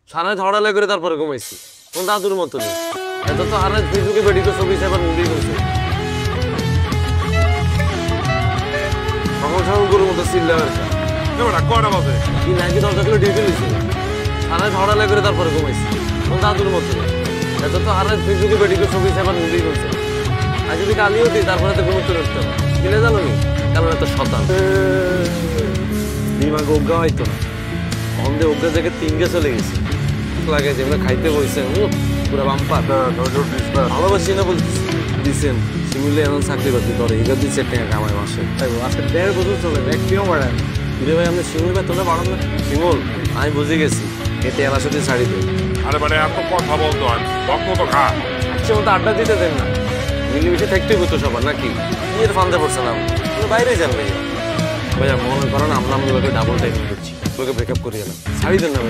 সারা ঝড়ালে করে তারপরে ঘুমাইছি কোন দাদুর মতো নেই এত তো আর ফেসবুকে বেডিকে ছবি সেবার মুভি করছে তখন সব গরুর মতো চিল্লা কি নাকি দরজা করে ডিউটি নিয়েছি সারা ঝড়ালে করে তারপরে ঘুমাইছি কোন দাদুর মতো নেই এত তো আর ফেসবুকে বেডিকে ছবি সেবার মুভি করছে আর যদি কালিও দিই তারপরে তো ঘুমোতে উঠতে হবে কিনে জানো নি কারণ এত শতান দিমাগে অজ্ঞা হয়তো না অন্ধে অজ্ঞা জায়গায় তিনগে চলে গেছে লাগে যেগুলো খাইতে বলছে পুরো বাম্পার ভালোবাসি না বলতেছি দিচ্ছেন শিমুলে এমন চাকরি বাকরি করে এগুলো 2-4 টাকা কামায় মাসে আজকে 1.5 বছর চলে একটিও বাড়ায় রে ভাই আপনি শিমুল বেতনটা বাড়ান না শিমুল আমি বুঝে গেছি এতে এলার সাথে ছাড়ি দেয় আরে মানে এত কথা বলতো তো খা আচ্ছা মতো আড্ডা দিতে দেন না মিলেমিশে থাকতেই হতো সবার নাকি নিজের ফান্দে পড়ছে না বাইরে যান ভাইয়া ভাইয়া মনে করেন আমরা লোকে ডাবল টাইম করছি লোকে ব্রেকআপ করি না ছাড়ি দেন না ভাইয়া